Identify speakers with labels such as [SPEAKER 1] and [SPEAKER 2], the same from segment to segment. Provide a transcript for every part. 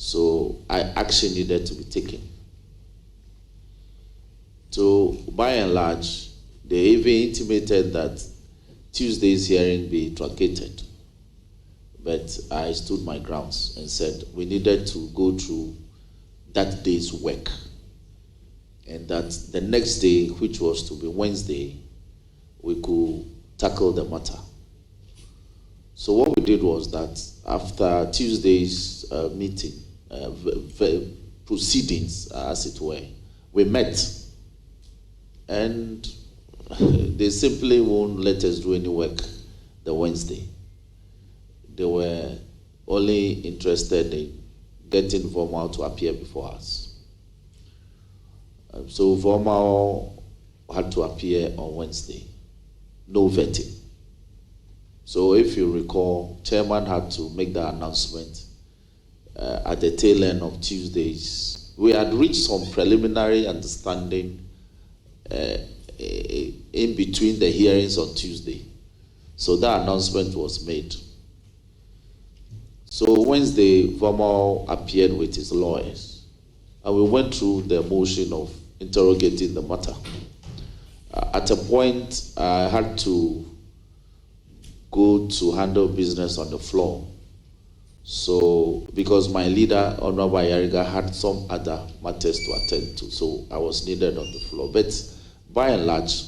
[SPEAKER 1] So action needed to be taken. So by and large, they even intimated that Tuesday's hearing be truncated. But I stood my grounds and said we needed to go through that day's work. And that the next day, which was to be Wednesday, we could tackle the matter. So what we did was that after Tuesday's meeting, proceedings, as it were, we met. And they simply won't let us do any work the Wednesday. They were only interested in getting Vormal to appear before us. So Vormal had to appear on Wednesday. No vetting. So if you recall, Chairman had to make the announcement at the tail end of Tuesdays. We had reached some preliminary understanding in between the hearings on Tuesday. So that announcement was made. So Wednesday, Vormal appeared with his lawyers, and we went through the motion of interrogating the matter. At a point, I had to go to handle business on the floor. So, because my leader, Honorable Yariga, had some other matters to attend to, so I was needed on the floor. But by and large,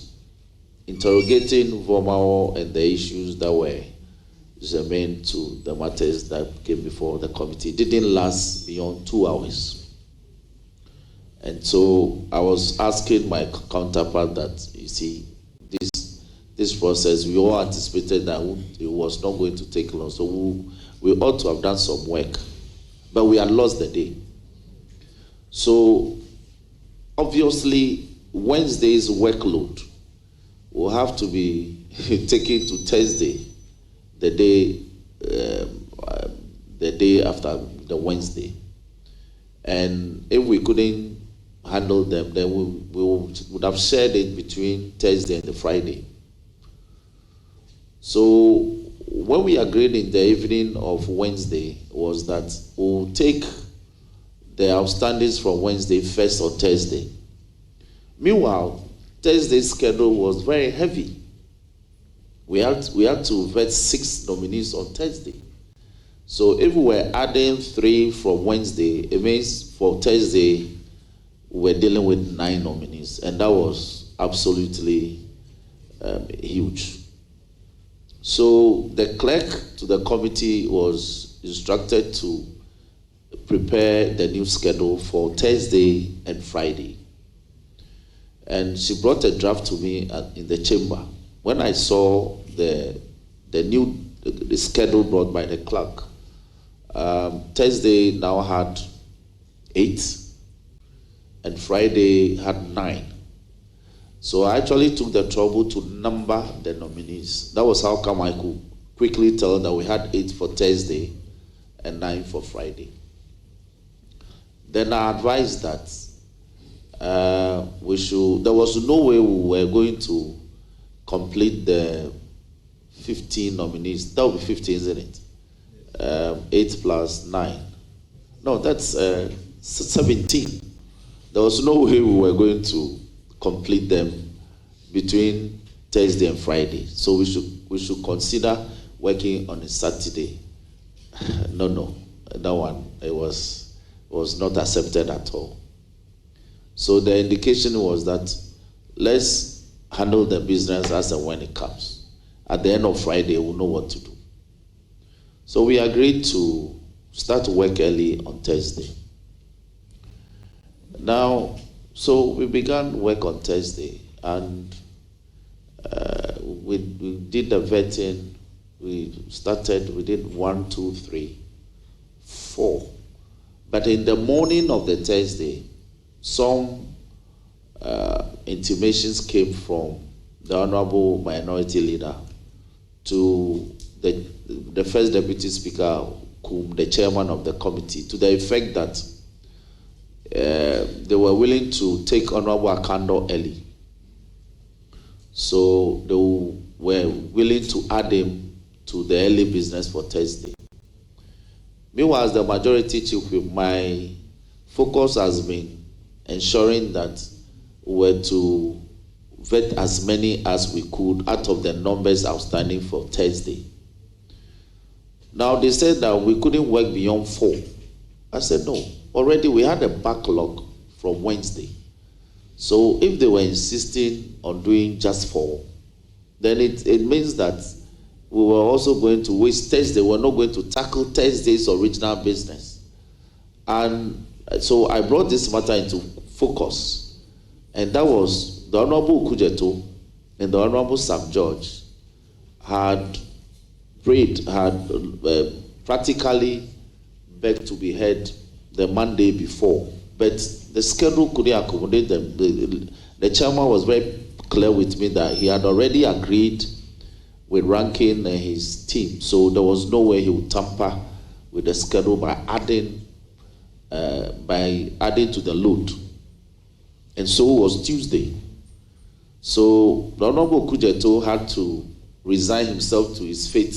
[SPEAKER 1] interrogating Vormal and the issues that were germane to the matters that came before the committee didn't last beyond 2 hours. And so I was asking my counterpart that, you see, this process, we all anticipated that it was not going to take long, so we ought to have done some work, but we had lost the day. So obviously, Wednesday's workload will have to be taken to Thursday, the day after the Wednesday. And if we couldn't handle them, then we would have shared it between Thursday and the Friday. So when we agreed in the evening of Wednesday was that we'll take the outstandings from Wednesday first on Thursday. Meanwhile, Thursday's schedule was very heavy. We had to vet 6 nominees on Thursday. So if we were adding 3 from Wednesday, it means for Thursday, we were dealing with 9 nominees. And that was absolutely huge. So the clerk to the committee was instructed to prepare the new schedule for Thursday and Friday. And she brought a draft to me in the chamber. When I saw the schedule brought by the clerk, Thursday now had 8, and Friday had 9. So I actually took the trouble to number the nominees. That was how come I could quickly tell that we had 8 for Thursday and 9 for Friday. Then I advised that there was no way we were going to complete the 15 nominees. That would be 15, isn't it? 8 plus 9. No, that's 17. There was no way we were going to complete them between Thursday and Friday. So we should consider working on a Saturday. No, that one it was not accepted at all. So the indication was that let's handle the business as and when it comes. At the end of Friday, we'll know what to do. So we agreed to start work early on Thursday. Now, so we began work on Thursday, and we did the vetting. We did 1, 2, 3, 4. But in the morning of the Thursday, some intimations came from the Honorable Minority Leader to the First Deputy Speaker, the Chairman of the committee, to the effect that they were willing to take Honorable Akando early. So they were willing to add him to the early business for Thursday. Meanwhile, as the majority chief whip, my focus has been ensuring that we were to vet as many as we could out of the numbers outstanding for Thursday. Now, they said that we couldn't work beyond 4. I said, no. Already we had a backlog from Wednesday. So if they were insisting on doing just 4, then it means that we were also going to waste Thursday. We're not going to tackle Thursday's original business. And so I brought this matter into focus. And that was the Honorable Kujeto and the Honorable Sam George had prayed, had practically begged to be heard the Monday before. But the schedule couldn't accommodate them. The chairman was very clear with me that he had already agreed with Rankin and his team. So there was no way he would tamper with the schedule by adding to the load. And so it was Tuesday. So the Honorable Kujeto had to resign himself to his fate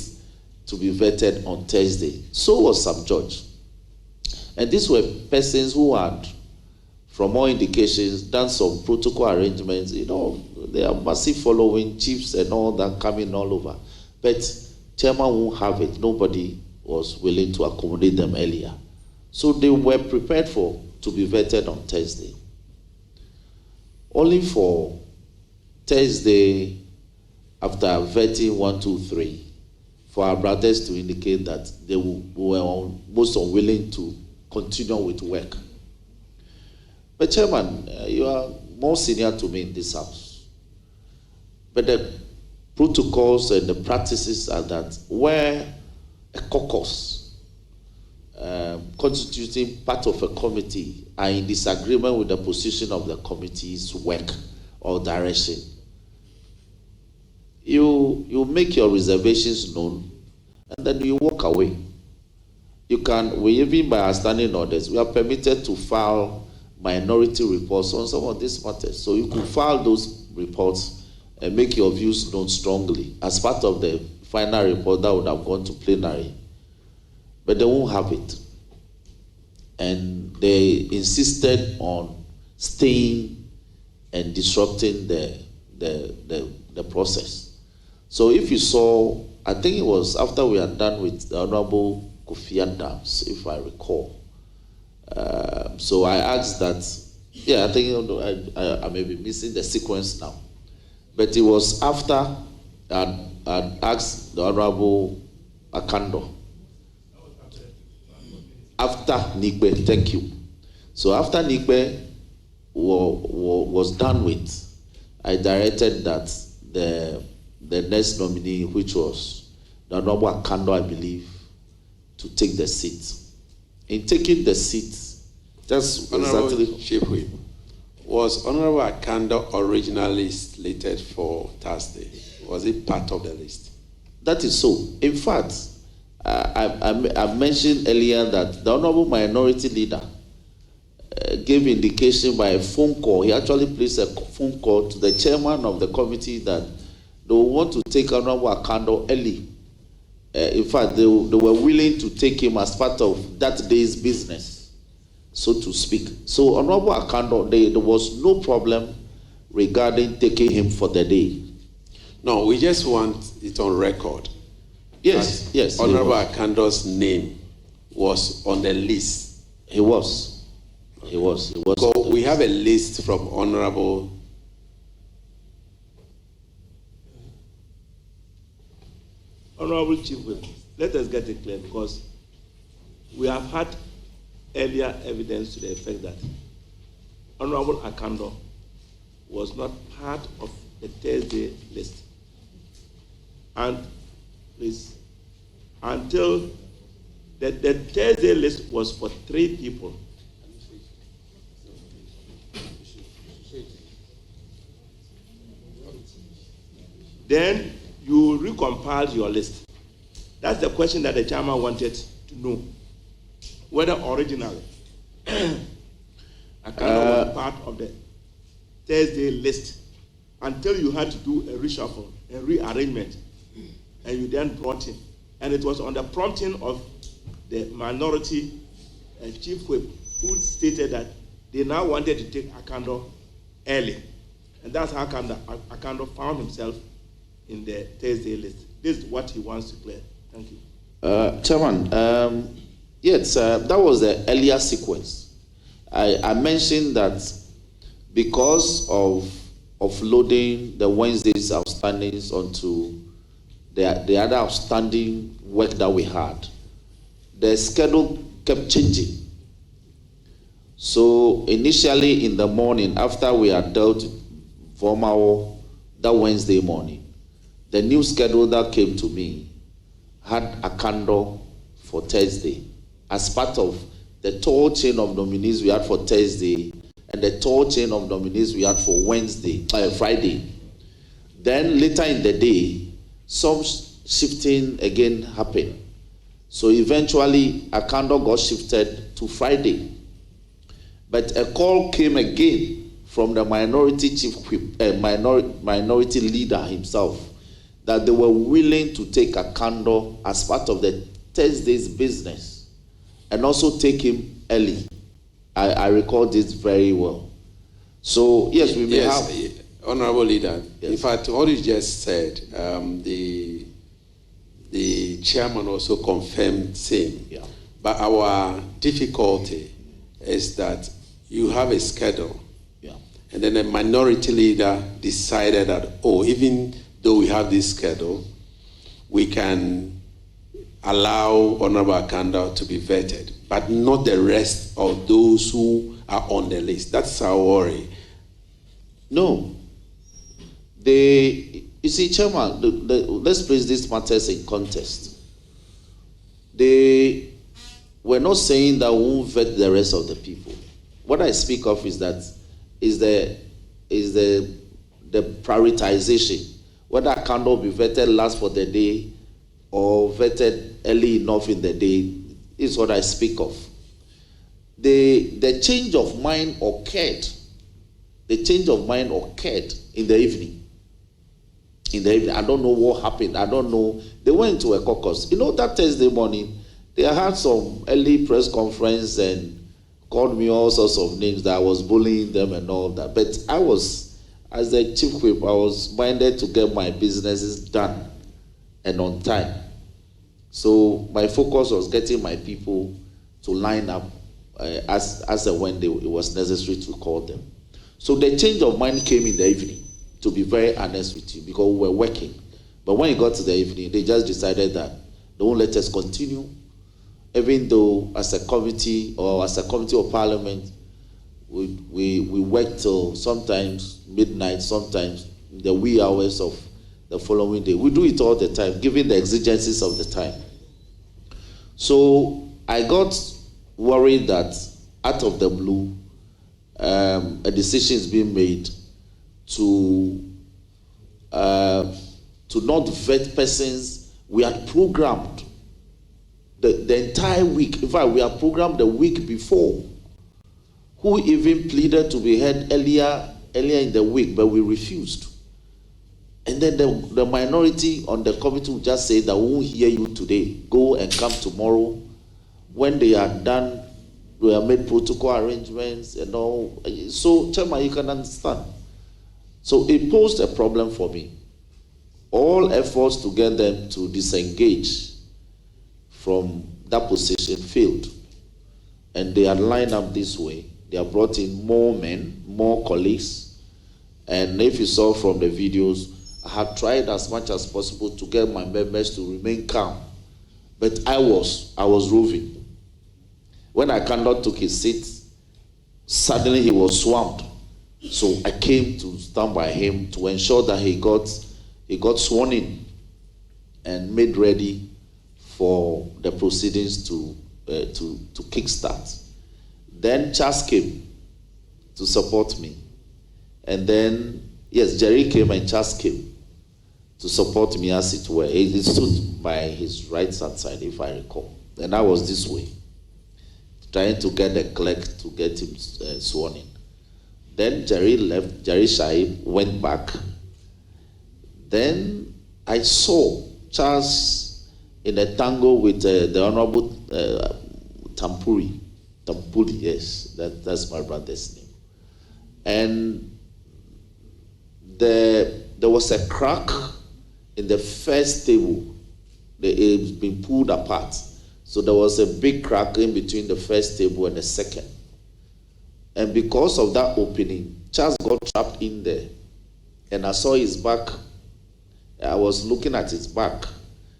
[SPEAKER 1] to be vetted on Thursday. So was Sam George. And these were persons who had, from all indications, done some protocol arrangements. You know, they are massive following, chiefs and all that coming all over. But chairman won't have it. Nobody was willing to accommodate them earlier. So they were prepared to be vetted on Thursday. Only for Thursday, after vetting 1, 2, 3, for our brothers to indicate that they were most unwilling to continue with work. But Chairman, you are more senior to me in this house. But the protocols and the practices are that where a caucus constituting part of a committee are in disagreement with the position of the committee's work or direction, you make your reservations known and then you walk away. Even by our standing orders, we are permitted to file minority reports on some of these matters. So you could file those reports and make your views known strongly as part of the final report that would have gone to plenary. But they won't have it. And they insisted on staying and disrupting the process. So if you saw, I think it was after we had done with the Honorable Kofi Adams, if I recall. So I asked that, I think I may be missing the sequence now. But it was after I asked the Honorable Akando. After Nikbe, thank you. So after Nikbe was done with, I directed that the next nominee, which was the Honorable Akando, I believe, to take the seat. In taking the seat, just
[SPEAKER 2] Honorable
[SPEAKER 1] exactly.
[SPEAKER 2] Chief Whip, was Honorable Akando originally slated for Thursday? Was it part of the list?
[SPEAKER 1] That is so. In fact, I mentioned earlier that the Honorable Minority Leader gave indication by a phone call. He actually placed a phone call to the chairman of the committee that they want to take Honorable Akando early. In fact, they were willing to take him as part of that day's business, so to speak. So Honorable Akando, there was no problem regarding taking him for the day.
[SPEAKER 2] No, we just want it on record.
[SPEAKER 1] Yes.
[SPEAKER 2] Honorable Akando's name was on the list.
[SPEAKER 1] He was.
[SPEAKER 2] So we have a list from Honorable.
[SPEAKER 3] Honorable Chief Whip, let us get it clear, because we have had earlier evidence to the effect that Honorable Akando was not part of the Thursday list. And please, until the Thursday list was for 3 people. Then you recompiled your list. That's the question that the chairman wanted to know. Whether originally Akando was part of the Thursday list until you had to do a reshuffle, a rearrangement, and you then brought him. And it was on the prompting of the minority chief whip, who stated that they now wanted to take Akando early. And that's how Akando found himself in the Thursday list. This is what he wants to clear. Thank you.
[SPEAKER 1] Chairman, yes, that was the earlier sequence. I mentioned that because of loading the Wednesday's outstandings onto the other outstanding work that we had, the schedule kept changing. So initially in the morning, after we had dealt formal that Wednesday morning, the new schedule that came to me had Akando for Thursday as part of the tall chain of nominees we had for Thursday and the tall chain of nominees we had for Friday. Then later in the day, some shifting again happened. So eventually, Akando got shifted to Friday. But a call came again from the minority chief, minority leader himself, that they were willing to take Akando as part of the Thursday's business and also take him early. I recall this very well. So yes, we may have.
[SPEAKER 2] Honorable Leader,
[SPEAKER 1] yes.
[SPEAKER 2] In fact, what you just said, the chairman also confirmed same.
[SPEAKER 1] Yeah.
[SPEAKER 2] But our difficulty is that you have a schedule.
[SPEAKER 1] Yeah.
[SPEAKER 2] And then a minority leader decided that, even though we have this schedule, we can allow Honorable Akando to be vetted, but not the rest of those who are on the list. That's our worry.
[SPEAKER 1] No. You see, Chairman, let's place these matters in context. They were not saying that we won't vet the rest of the people. What I speak of is that the prioritization. Whether Akando will be vetted last for the day or vetted early enough in the day is what I speak of. The change of mind occurred. The change of mind occurred in the evening. I don't know what happened. I don't know. They went to a caucus. That Thursday morning, they had some early press conference and called me all sorts of names that I was bullying them and all that. But I was, as the chief whip, I was minded to get my businesses done and on time. So my focus was getting my people to line up as and when it was necessary to call them. So the change of mind came in the evening, to be very honest with you, because we were working. But when it got to the evening, they just decided that they won't let us continue, even though as a committee of parliament, we worked till sometimes midnight, sometimes the wee hours of the following day. We do it all the time, given the exigencies of the time. So I got worried that out of the blue, a decision is being made to not vet persons we had programmed the entire week. In fact, we had programmed the week before, who even pleaded to be heard earlier in the week, but we refused. And then the minority on the committee would just say that we won't hear you today. Go and come tomorrow. When they are done, we have made protocol arrangements and all. So, Chairman, you can understand. So it posed a problem for me. All efforts to get them to disengage from that position failed. And they had lined up this way. They have brought in more men, more colleagues. And if you saw from the videos, I had tried as much as possible to get my members to remain calm. But I was roving. When Akando took his seat, suddenly he was swamped. So I came to stand by him to ensure that he got sworn in and made ready for the proceedings to kickstart. Then Charles came to support me. And then, yes, Jerry came and Charles came to support me, as it were. He stood by his right hand side, if I recall. And I was this way, trying to get the clerk to get him sworn in. Then Jerry left. Jerry Shaib went back. Then I saw Charles in a tango with the Honorable Tampuri, yes, that's my brother's name. And there was a crack in the first table. It's been pulled apart. So there was a big crack in between the first table and the second. And because of that opening, Charles got trapped in there. And I saw his back. I was looking at his back.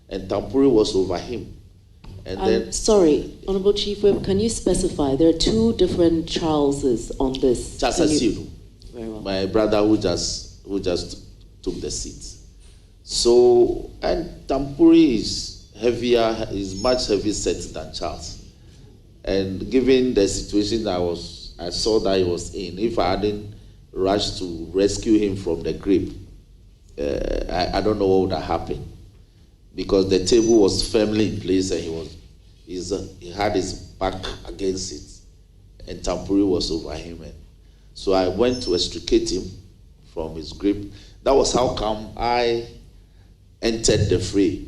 [SPEAKER 1] And Tampuri was over him. And then,
[SPEAKER 4] sorry, Honorable Chief Whip, can you specify? There are two different Charleses on this.
[SPEAKER 1] Charles Asiru,
[SPEAKER 4] very well.
[SPEAKER 1] my brother who just took the seat. So, and Tampuri is heavier, is much heavier set than Charles. And given the situation I saw that he was in, if I hadn't rushed to rescue him from the grip, I don't know what would have happened. Because the table was firmly in place and he had his back against it, and Tampuri was over him. And so I went to extricate him from his grip. That was how come I entered the fray,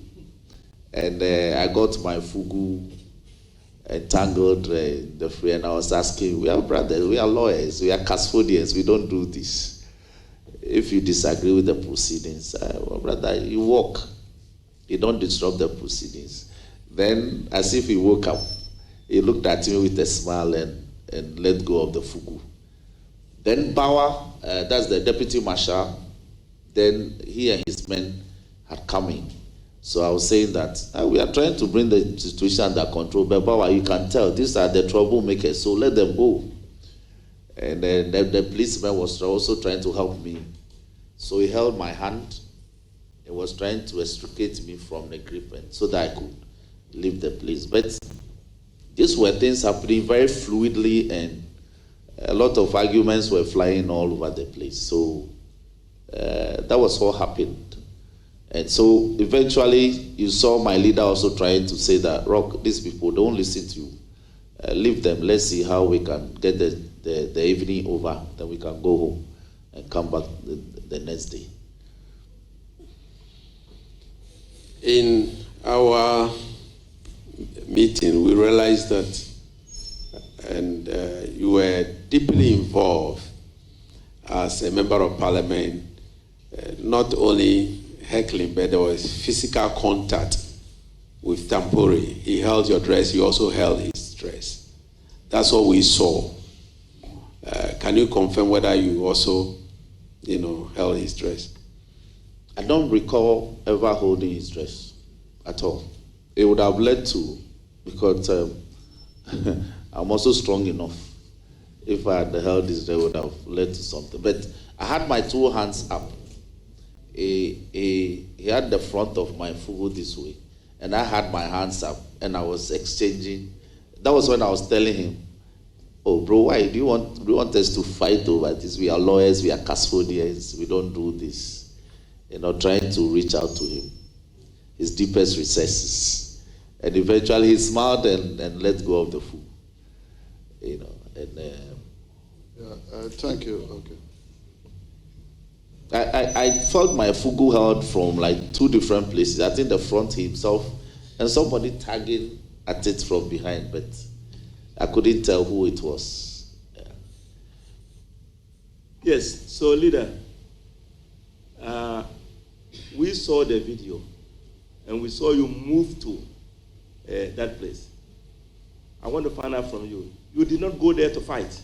[SPEAKER 1] and I got my fugu entangled in the fray, and I was asking, we are brothers, we are lawyers, we are custodians, we don't do this. If you disagree with the proceedings, well, brother, you walk. You don't disrupt the proceedings. Then, as if he woke up, he looked at me with a smile and let go of the fugu. Then Bauer, that's the deputy marshal, then he and his men had come in. So I was saying that we are trying to bring the situation under control, but Bauer, you can tell, these are the troublemakers, so let them go. And then the policeman was also trying to help me. So he held my hand. He was trying to extricate me from the grip and so that I could leave the place. But these were things happening very fluidly, and a lot of arguments were flying all over the place. So that was what happened. And so eventually you saw my leader also trying to say that, Rock, these people don't listen to you. Leave them. Let's see how we can get the evening over. Then we can go home and come back the next day.
[SPEAKER 2] In our meeting, we realized that, and you were deeply involved as a member of parliament, not only heckling, but there was physical contact with Tampuri. He held your dress, you also held his dress. That's what we saw. Can you confirm whether you also, held his dress?
[SPEAKER 1] I don't recall ever holding his dress at all. It would have led to, because I'm also strong enough. If I had held his dress, it would have led to something. But I had my two hands up. He had the front of my fugu this way, and I had my hands up, and I was exchanging. That was when I was telling him, "Oh, bro, why do you want us to fight over this? We are lawyers, we are custodians, we don't do this." Trying to reach out to him, his deepest recesses. And eventually he smiled and let go of the food.
[SPEAKER 5] Thank you.
[SPEAKER 1] Okay. I felt my fugu held from like two different places. I think the front himself and somebody tagging at it from behind, but I couldn't tell who it was. Yeah.
[SPEAKER 3] Yes, so leader, we saw the video and we saw you move to that place. I want to find out from you. You did not go there to fight?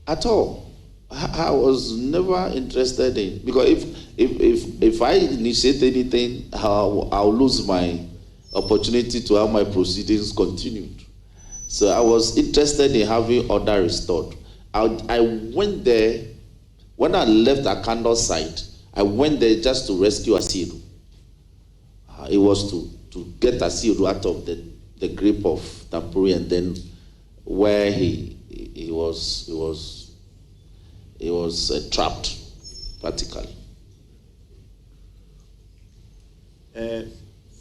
[SPEAKER 1] At all. I was never interested in, because if I initiate anything, I'll lose my opportunity to have my proceedings continued. So I was interested in having order restored. I went there, when I left Akando side, I went there just to rescue Asiru. It was to get Asiru out of the grip of Tampuri, and then where he was trapped, practically.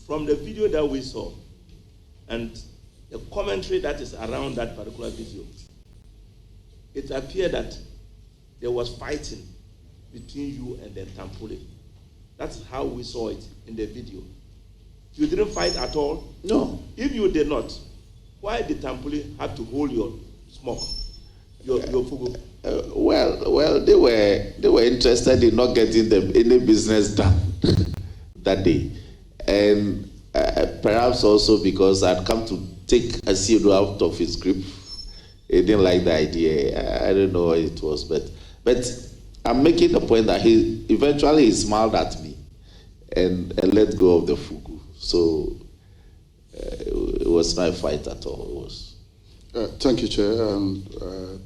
[SPEAKER 3] From the video that we saw and the commentary that is around that particular video, it appeared that there was fighting between you and the Tampuri. That's how we saw it in the video. You didn't fight at all?
[SPEAKER 1] No.
[SPEAKER 3] If you did not, why did Tampoli have to hold your smoke, your fugu?
[SPEAKER 1] Well, they were interested in not getting them any business done that day, and perhaps also because I'd come to take Asido out of his grip. He didn't like the idea. I don't know what it was, but I'm making the point that he eventually smiled at me and let go of the fugu. So it was not a fight at all. It was.
[SPEAKER 5] Thank you, Chair, and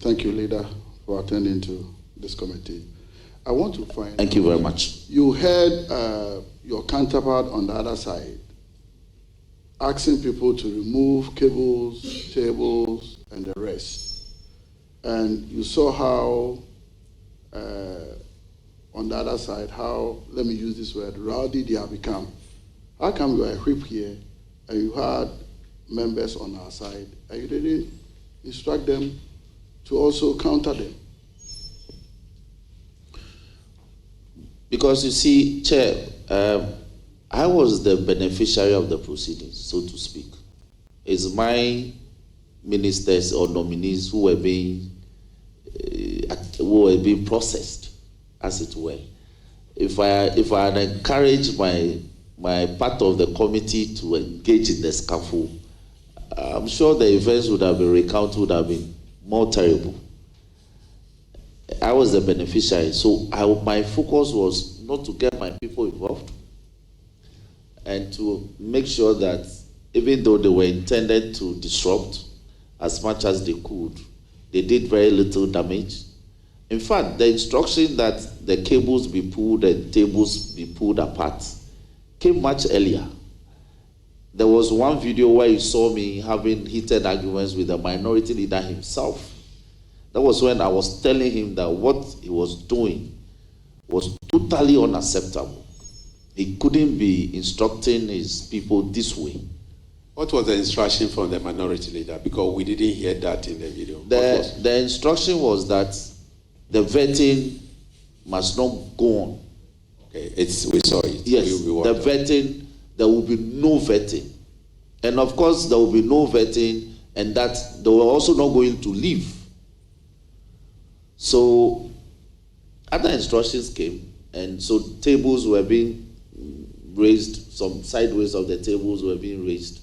[SPEAKER 5] thank you, Leader, for attending to this committee. I want to find.
[SPEAKER 1] Thank you very much.
[SPEAKER 5] You heard your counterpart on the other side asking people to remove cables, tables, and the rest. And you saw how, on the other side, how, let me use this word, rowdy they have become. How come you are a whip here and you had members on our side and you didn't instruct them to also counter them?
[SPEAKER 1] Because you see, Chair, I was the beneficiary of the proceedings, so to speak. It's my ministers or nominees who were being processed, as it were. If I had encouraged my part of the committee to engage in the scaffold, I'm sure the events would have been recounted, would have been more terrible. I was the beneficiary, so my focus was not to get my people involved and to make sure that even though they were intended to disrupt as much as they could, they did very little damage. In fact, the instruction that the cables be pulled and tables be pulled apart came much earlier. There was one video where you saw me having heated arguments with the minority leader himself. That was when I was telling him that what he was doing was totally unacceptable. He couldn't be instructing his people this way.
[SPEAKER 2] What was the instruction from the minority leader? Because we didn't hear that in the video.
[SPEAKER 1] The instruction was that the vetting must not go on.
[SPEAKER 2] Okay, we saw it.
[SPEAKER 1] Yes, the vetting, there will be no vetting. And of course, there will be no vetting, and that they were also not going to leave. So, other instructions came, and so tables were being raised, some sideways of the tables were being raised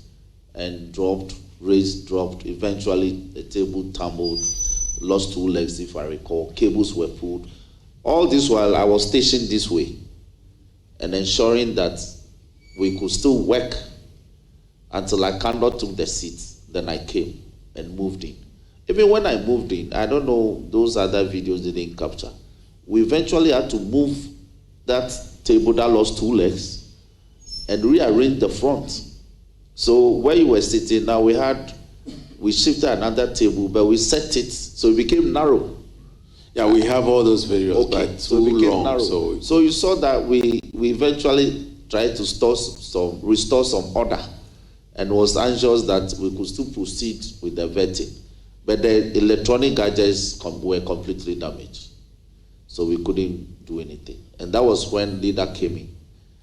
[SPEAKER 1] and dropped, raised, dropped. Eventually, the table tumbled, lost 2 legs, if I recall. Cables were pulled. All this while I was stationed this way and ensuring that we could still work until Akando took the seat. Then I came and moved in. Even when I moved in, I don't know, those other videos didn't capture. We eventually had to move that table that lost 2 legs and rearrange the front. So where you were sitting, now we shifted another table, but we set it so it became narrow.
[SPEAKER 2] Yeah, we have all those videos,
[SPEAKER 1] okay,
[SPEAKER 2] but
[SPEAKER 1] so it became
[SPEAKER 2] long,
[SPEAKER 1] narrow. So you saw that we eventually tried to restore some order, and was anxious that we could still proceed with the vetting. But the electronic gadgets were completely damaged. So we couldn't do anything. And that was when leader came in